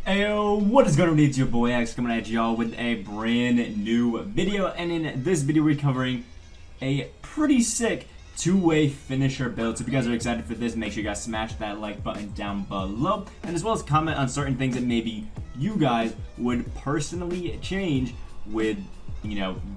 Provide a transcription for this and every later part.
Ayo, what is going on? It's your boy X coming at y'all with a brand new video, and in this video we're covering a pretty sick two-way finisher build. So if you guys are excited for this, make sure you guys smash that like button down below, and as well as comment on certain things that maybe you guys would personally change with,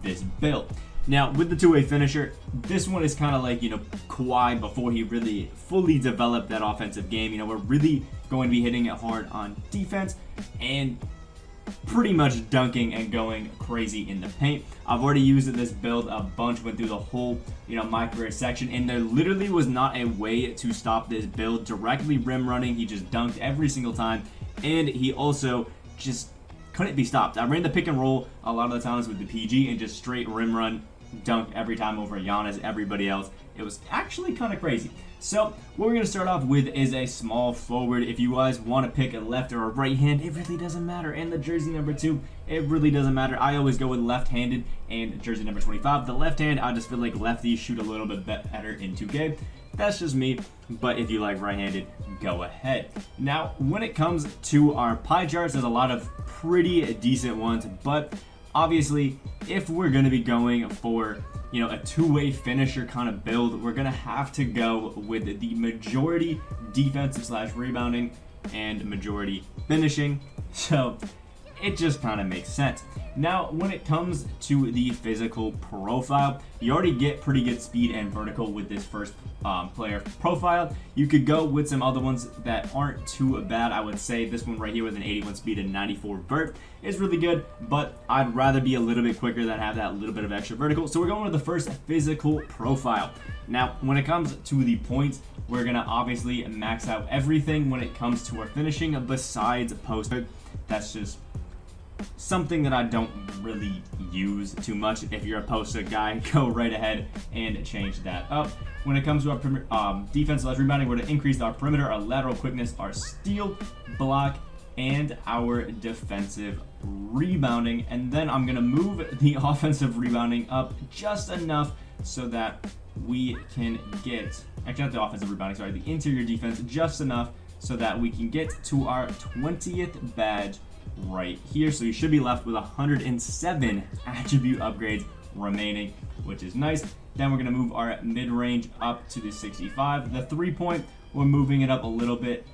this build. Now, with the two-way finisher, this one is kind of like, Kawhi before he really fully developed that offensive game. We're really going to be hitting it hard on defense and pretty much dunking and going crazy in the paint. I've already used this build a bunch, went through the whole, my career section, and there literally was not a way to stop this build. Directly rim running, he just dunked every single time, and he also just couldn't be stopped. I ran the pick and roll a lot of the times with the PG and just straight rim run, dunk every time over Giannis, everybody else. It was actually kind of crazy. So what we're going to start off with is a small forward. If you guys want to pick a left or a right hand, it really doesn't matter. And the jersey number 2, it really doesn't matter. I always go with left-handed and jersey number 25. The left hand, I just feel like lefties shoot a little bit better in 2K. That's just me, but if you like right-handed, go ahead. Now, when it comes to our pie charts, there's a lot of pretty decent ones, but obviously, if we're going to be going for, a two-way finisher kind of build, we're going to have to go with the majority defensive / rebounding and majority finishing. So it just kind of makes sense. Now, when it comes to the physical profile, you already get pretty good speed and vertical with this first player profile. You could go with some other ones that aren't too bad. I would say this one right here with an 81 speed and 94 vert is really good, but I'd rather be a little bit quicker than have that little bit of extra vertical. So we're going with the first physical profile. Now, when it comes to the points, we're going to obviously max out everything when it comes to our finishing besides post. That's just something that I don't really use too much. If you're a post-up guy, go right ahead and change that up. When it comes to our defense / rebounding, we're going to increase our perimeter, our lateral quickness, our steal, block, and our defensive rebounding. And then I'm going to move the offensive rebounding up just enough so that we can get, actually not the offensive rebounding, sorry, the interior defense just enough so that we can get to our 20th badge right here. So you should be left with 107 attribute upgrades remaining, which is nice. Then we're going to move our mid-range up to the 65. The 3-point, we're moving it up a little bit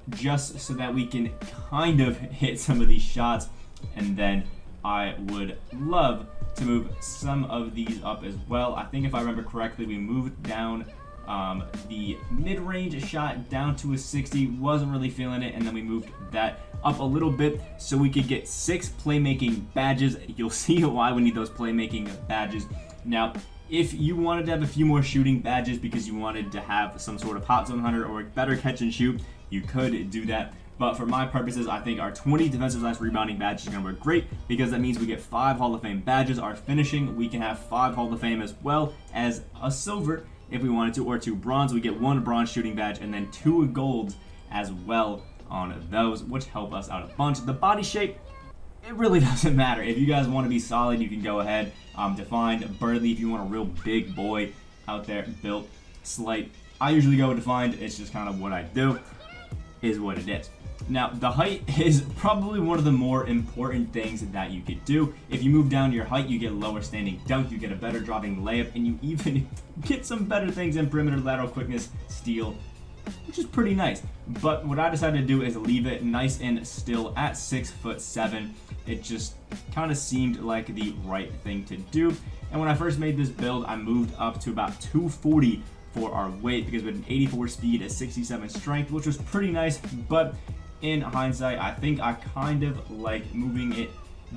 just so that we can kind of hit some of these shots. And then I would love to move some of these up as well. I think if I remember correctly, we moved down the mid-range shot down to a 60, wasn't really feeling it, and then we moved that up a little bit so we could get 6 playmaking badges. You'll see why we need those playmaking badges. Now, if you wanted to have a few more shooting badges because you wanted to have some sort of hot zone hunter or better catch and shoot, you could do that. But for my purposes, I think our 20 defensive / rebounding badges are going to work great because that means we get 5 Hall of Fame badges. Our finishing, we can have 5 Hall of Fame as well as a silver if we wanted to, or 2 bronze. We get 1 bronze shooting badge and then 2 golds as well on those, which help us out a bunch. The body shape, it really doesn't matter. If you guys want to be solid, you can go ahead, defined, burly if you want a real big boy out there, built, slight. I usually go with defined. It's just kind of what I do, is what it is. Now, the height is probably one of the more important things that you could do. If you move down your height, you get lower standing dunk, you get a better dropping layup, and you even get some better things in perimeter, lateral quickness, steal, which is pretty nice. But what I decided to do is leave it nice and still at 6'7". It just kind of seemed like the right thing to do. And when I first made this build, I moved up to about 240 for our weight because we had an 84 speed, a 67 strength, which was pretty nice. But in hindsight, I think I kind of like moving it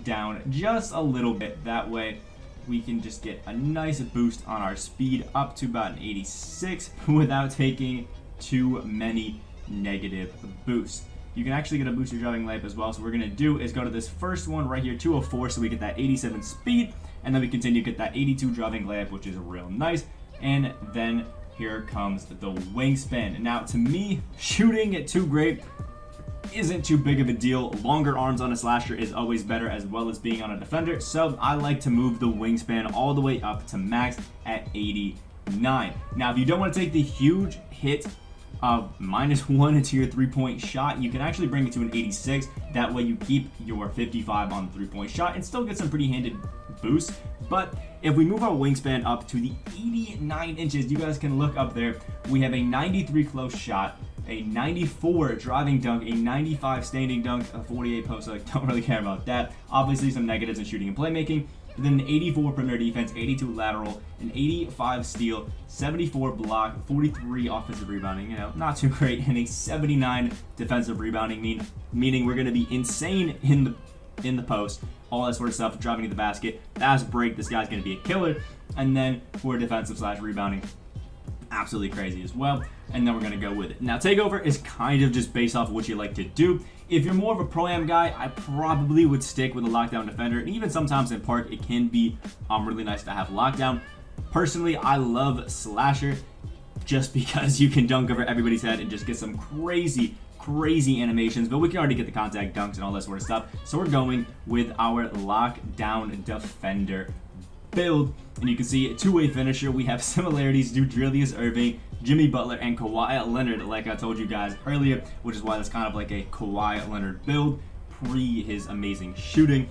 down just a little bit. That way we can just get a nice boost on our speed up to about an 86 without taking too many negative boosts. You can actually get a boost your driving layup as well. So what we're going to do is go to this first one right here, 204, so we get that 87 speed, and then we continue to get that 82 driving layup, which is real nice. And then here comes the wingspan. Now, to me, shooting it too great isn't too big of a deal. Longer arms on a slasher is always better, as well as being on a defender. So I like to move the wingspan all the way up to max at 89. Now, if you don't want to take the huge hit -1 to your 3-point shot. You can actually bring it to an 86. That way you keep your 55 on the 3-point shot and still get some pretty handed boosts. But if we move our wingspan up to the 89 inches, you guys can look up there. We have a 93 close shot, a 94 driving dunk, a 95 standing dunk, a 48 post. So I don't really care about that. Obviously some negatives in shooting and playmaking. But then an 84 perimeter defense, 82 lateral, an 85 steal, 74 block, 43 offensive rebounding, you know, not too great, and a 79 defensive rebounding, meaning we're going to be insane in the post, all that sort of stuff, driving to the basket, fast break, this guy's going to be a killer, and then for defensive / rebounding, absolutely crazy as well. And then we're going to go with it. Now, Takeover is kind of just based off of what you like to do. If you're more of a pro-am guy, I probably would stick with a lockdown defender. And even sometimes in Park, it can be really nice to have lockdown. Personally, I love Slasher just because you can dunk over everybody's head and just get some crazy animations. But we can already get the contact dunks and all that sort of stuff. So we're going with our lockdown defender build, and you can see a two-way finisher. We have similarities to Julius Erving, Jimmy Butler, and Kawhi Leonard, like I told you guys earlier, which is why it's kind of like a Kawhi Leonard build pre his amazing shooting.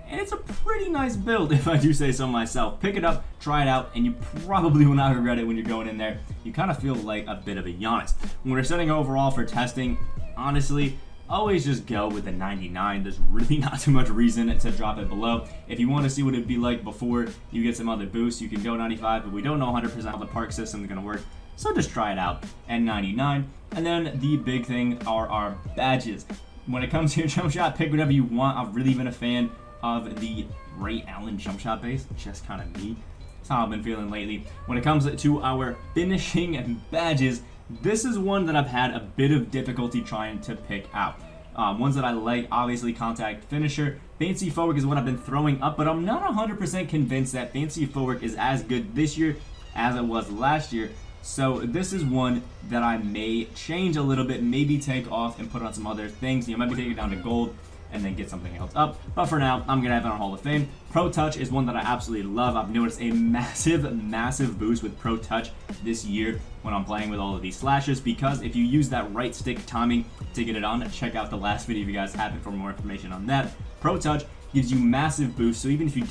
And it's a pretty nice build, if I do say so myself. Pick it up, try it out, and you probably will not regret it when you're going in there. You kind of feel like a bit of a Giannis. When we're setting overall for testing, honestly, always just go with the 99. There's really not too much reason to drop it below. If you want to see what it'd be like before you get some other boosts, you can go 95, but we don't know 100% how the Park system is going to work. So just try it out at 99. And then the big thing are our badges. When it comes to your jump shot, pick whatever you want. I've really been a fan of the Ray Allen jump shot base. Just kind of me. That's how I've been feeling lately. When it comes to our finishing badges, this is one that I've had a bit of difficulty trying to pick out. Ones that I like, obviously contact finisher. Fancy footwork is what I've been throwing up, but I'm not 100% convinced that fancy footwork is as good this year as it was last year. So this is one that I may change a little bit, maybe take off and put on some other things. You know, maybe take it down to gold and then get something else up. But for now, I'm going to have it on Hall of Fame. Pro Touch is one that I absolutely love. I've noticed a massive boost with Pro Touch this year when I'm playing with all of these slashes, because if you use that right stick timing to get it on, check out the last video if you guys have it for more information on that. Pro Touch gives you massive boost, so even if you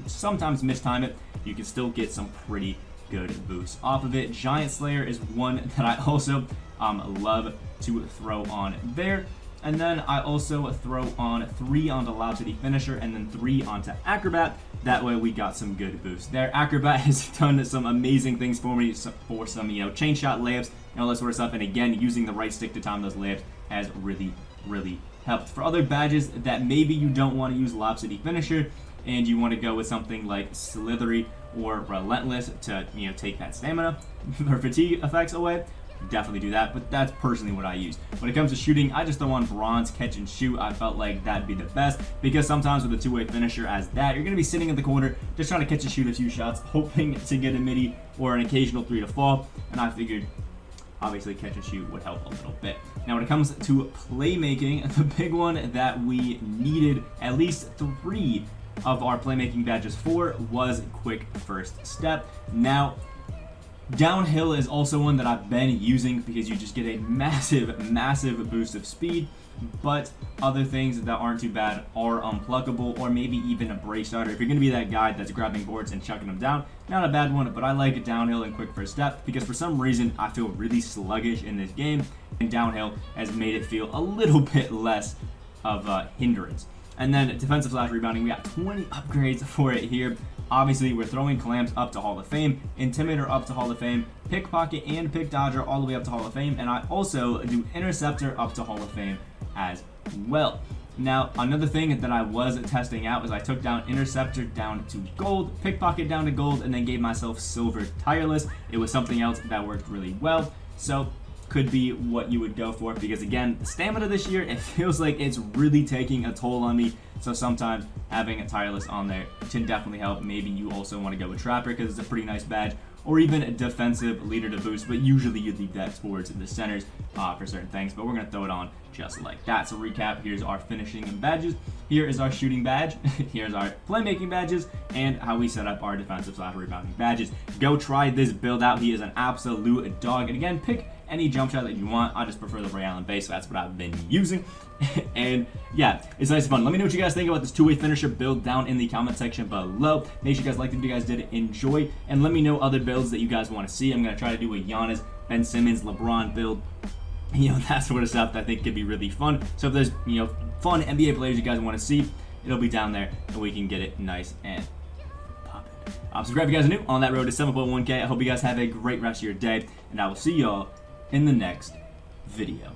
sometimes mistime it, you can still get some pretty good boosts off of it. Giant Slayer is one that I also love to throw on there. And then I also throw on 3 onto Lob City Finisher and then 3 onto Acrobat. That way we got some good boosts there. Acrobat has done some amazing things for me, for some, you know, chain shot layups and all that sort of stuff. And again, using the right stick to time those layups has really helped. For other badges that maybe you don't want to use Lob City Finisher and you want to go with something like Slithery or Relentless to, you know, take that stamina or fatigue effects away, definitely do that, but that's personally what I use. When it comes to shooting, I just throw on Bronze Catch and Shoot. I felt like that'd be the best, because sometimes with a two-way finisher as that, you're going to be sitting in the corner just trying to catch and shoot a few shots, hoping to get a midi or an occasional 3 to fall, and I figured obviously catch and shoot would help a little bit. Now when it comes to playmaking, the big one that we needed at least 3 of our playmaking badges for was Quick First Step. Now, Downhill is also one that I've been using because you just get a massive boost of speed, but other things that aren't too bad are Unpluckable or maybe even a Break Starter. If you're going to be that guy that's grabbing boards and chucking them down, not a bad one, but I like Downhill and Quick First Step because for some reason I feel really sluggish in this game, and Downhill has made it feel a little bit less of a hindrance. And then defensive / rebounding, we got 20 upgrades for it here. Obviously, we're throwing Clams up to Hall of Fame, Intimidator up to Hall of Fame, Pickpocket and Pick Dodger all the way up to Hall of Fame, and I also do Interceptor up to Hall of Fame as well. Now, another thing that I was testing out is I took down Interceptor down to Gold, Pickpocket down to Gold, and then gave myself Silver Tireless. It was something else that worked really well, so could be what you would go for, because again, the stamina this year, it feels like it's really taking a toll on me, so sometimes having a Tireless on there can definitely help. Maybe you also want to go with Trapper because it's a pretty nice badge, or even a defensive leader to boost, but usually you leave that towards the centers for certain things, but we're going to throw it on just like that. So recap, here's our finishing badges, here is our shooting badge, here's our playmaking badges, and how we set up our defensive / rebounding badges. Go try this build out. He is an absolute dog, and again, pick any jump shot that you want. I just prefer the Ray Allen base, so that's what I've been using. And yeah, it's nice and fun. Let me know what you guys think about this two-way finisher build down in the comment section below. Make sure you guys liked it if you guys did enjoy, and let me know other builds that you guys want to see. I'm going to try to do a Giannis, Ben Simmons, LeBron build. That sort of stuff that I think could be really fun. So if there's, fun NBA players you guys want to see, it'll be down there, and we can get it nice and poppin'. Subscribe if you guys are new on that road to 7.1K. I hope you guys have a great rest of your day, and I will see y'all in the next video.